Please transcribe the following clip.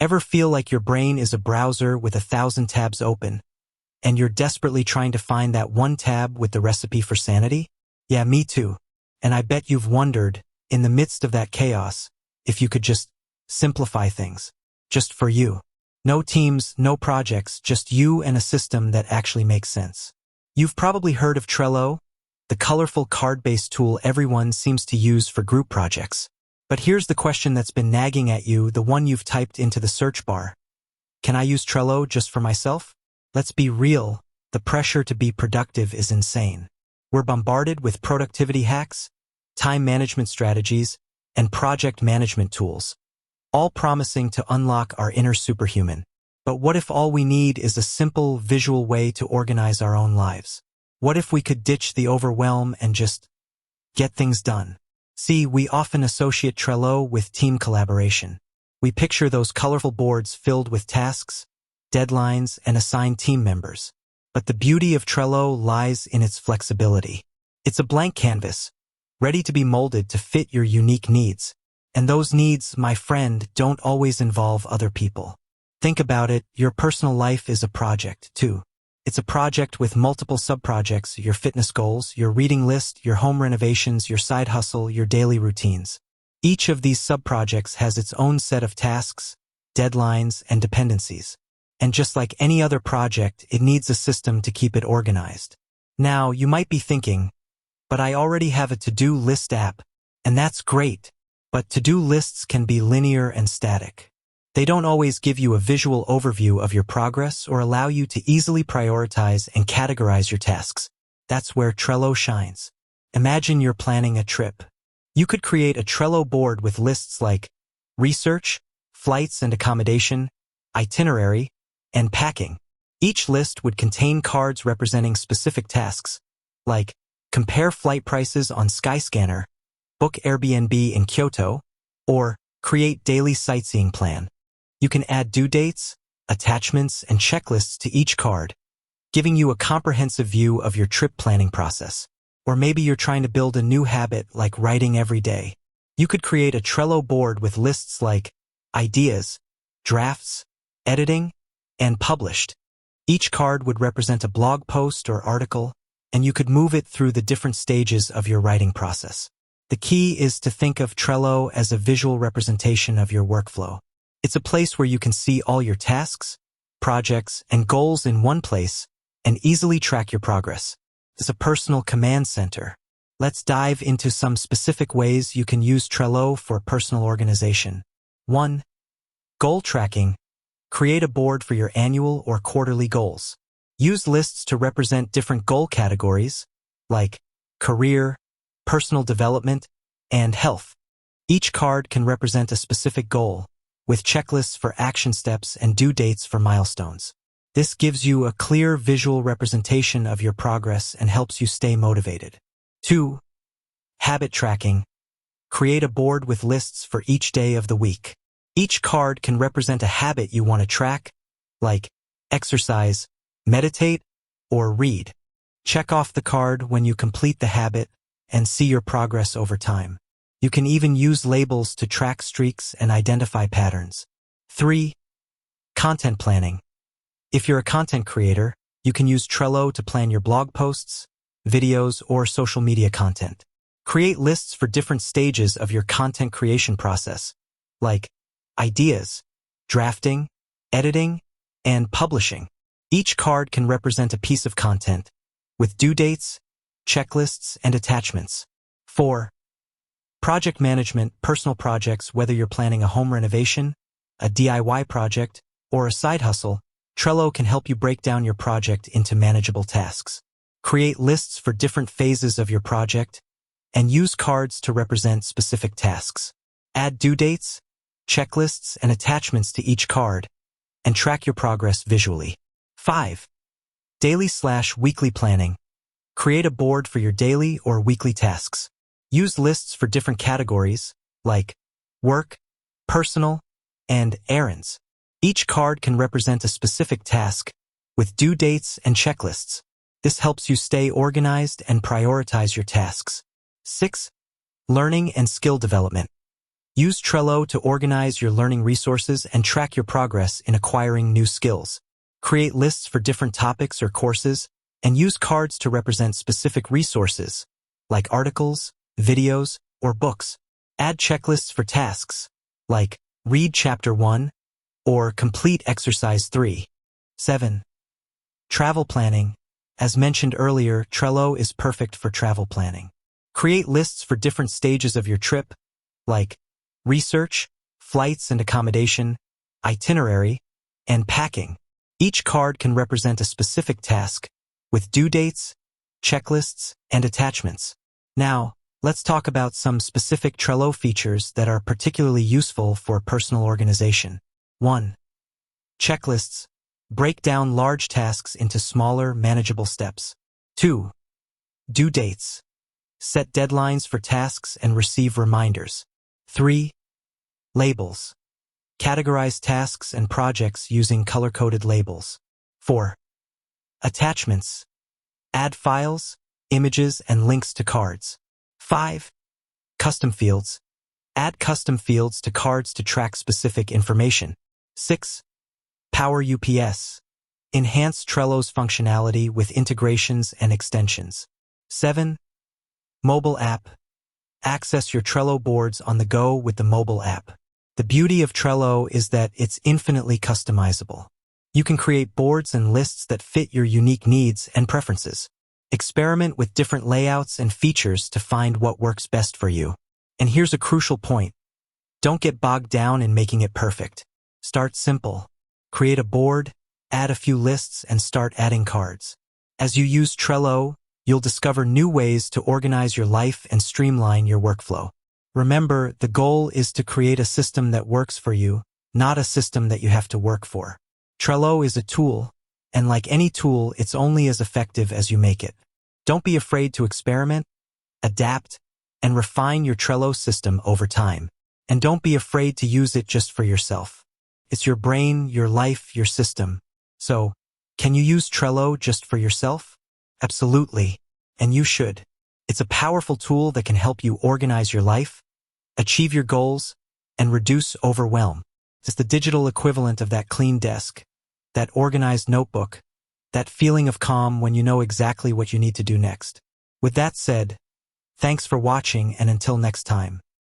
Ever feel like your brain is a browser with 1,000 tabs open, and you're desperately trying to find that one tab with the recipe for sanity? Yeah, me too. And I bet you've wondered, in the midst of that chaos, if you could just simplify things. Just for you. No teams, no projects, just you and a system that actually makes sense. You've probably heard of Trello, the colorful card-based tool everyone seems to use for group projects. But here's the question that's been nagging at you, the one you've typed into the search bar. Can I use Trello just for myself? Let's be real, the pressure to be productive is insane. We're bombarded with productivity hacks, time management strategies, and project management tools, all promising to unlock our inner superhuman. But what if all we need is a simple, visual way to organize our own lives? What if we could ditch the overwhelm and just get things done? See, we often associate Trello with team collaboration. We picture those colorful boards filled with tasks, deadlines, and assigned team members. But the beauty of Trello lies in its flexibility. It's a blank canvas, ready to be molded to fit your unique needs. And those needs, my friend, don't always involve other people. Think about it, your personal life is a project, too. It's a project with multiple sub-projects, your fitness goals, your reading list, your home renovations, your side hustle, your daily routines. Each of these sub-projects has its own set of tasks, deadlines, and dependencies. And just like any other project, it needs a system to keep it organized. Now, you might be thinking, but I already have a to-do list app, and that's great. But to-do lists can be linear and static. They don't always give you a visual overview of your progress or allow you to easily prioritize and categorize your tasks. That's where Trello shines. Imagine you're planning a trip. You could create a Trello board with lists like research, flights and accommodation, itinerary, and packing. Each list would contain cards representing specific tasks, like compare flight prices on Skyscanner, book Airbnb in Kyoto, or create daily sightseeing plan. You can add due dates, attachments, and checklists to each card, giving you a comprehensive view of your trip planning process. Or maybe you're trying to build a new habit like writing every day. You could create a Trello board with lists like ideas, drafts, editing, and published. Each card would represent a blog post or article, and you could move it through the different stages of your writing process. The key is to think of Trello as a visual representation of your workflow. It's a place where you can see all your tasks, projects, and goals in one place and easily track your progress. It's a personal command center. Let's dive into some specific ways you can use Trello for personal organization. 1. Goal tracking. Create a board for your annual or quarterly goals. Use lists to represent different goal categories, like career, personal development, and health. Each card can represent a specific goal, with checklists for action steps and due dates for milestones. This gives you a clear visual representation of your progress and helps you stay motivated. 2. Habit tracking. Create a board with lists for each day of the week. Each card can represent a habit you want to track, like exercise, meditate, or read. Check off the card when you complete the habit and see your progress over time. You can even use labels to track streaks and identify patterns. 3. Content planning. If you're a content creator, you can use Trello to plan your blog posts, videos, or social media content. Create lists for different stages of your content creation process, like ideas, drafting, editing, and publishing. Each card can represent a piece of content, with due dates, checklists, and attachments. 4. Project management. Personal projects. Whether you're planning a home renovation, a DIY project, or a side hustle, Trello can help you break down your project into manageable tasks. Create lists for different phases of your project, and use cards to represent specific tasks. Add due dates, checklists, and attachments to each card, and track your progress visually. 5. Daily/weekly planning. Create a board for your daily or weekly tasks. Use lists for different categories, like work, personal, and errands. Each card can represent a specific task, with due dates and checklists. This helps you stay organized and prioritize your tasks. 6. Learning and skill development. Use Trello to organize your learning resources and track your progress in acquiring new skills. Create lists for different topics or courses, and use cards to represent specific resources, like articles, videos, or books. Add checklists for tasks, like read Chapter 1 or complete Exercise 3. 7. Travel planning. As mentioned earlier, Trello is perfect for travel planning. Create lists for different stages of your trip, like research, flights and accommodation, itinerary, and packing. Each card can represent a specific task, with due dates, checklists, and attachments. Now, let's talk about some specific Trello features that are particularly useful for personal organization. 1. Checklists. Break down large tasks into smaller, manageable steps. 2. Due dates. Set deadlines for tasks and receive reminders. 3. Labels. Categorize tasks and projects using color-coded labels. 4. Attachments. Add files, images, and links to cards. 5. Custom fields. Add custom fields to cards to track specific information. 6. Power UPS. Enhance Trello's functionality with integrations and extensions. 7. Mobile app. Access your Trello boards on the go with the mobile app. The beauty of Trello is that it's infinitely customizable. You can create boards and lists that fit your unique needs and preferences. Experiment with different layouts and features to find what works best for you. And here's a crucial point. Don't get bogged down in making it perfect. Start simple. Create a board, add a few lists, and start adding cards. As you use Trello, you'll discover new ways to organize your life and streamline your workflow. Remember, the goal is to create a system that works for you, not a system that you have to work for. Trello is a tool, and like any tool, it's only as effective as you make it. Don't be afraid to experiment, adapt, and refine your Trello system over time. And don't be afraid to use it just for yourself. It's your brain, your life, your system. So, can you use Trello just for yourself? Absolutely, and you should. It's a powerful tool that can help you organize your life, achieve your goals, and reduce overwhelm. It's the digital equivalent of that clean desk, that organized notebook, that feeling of calm when you know exactly what you need to do next. With that said, thanks for watching, and until next time.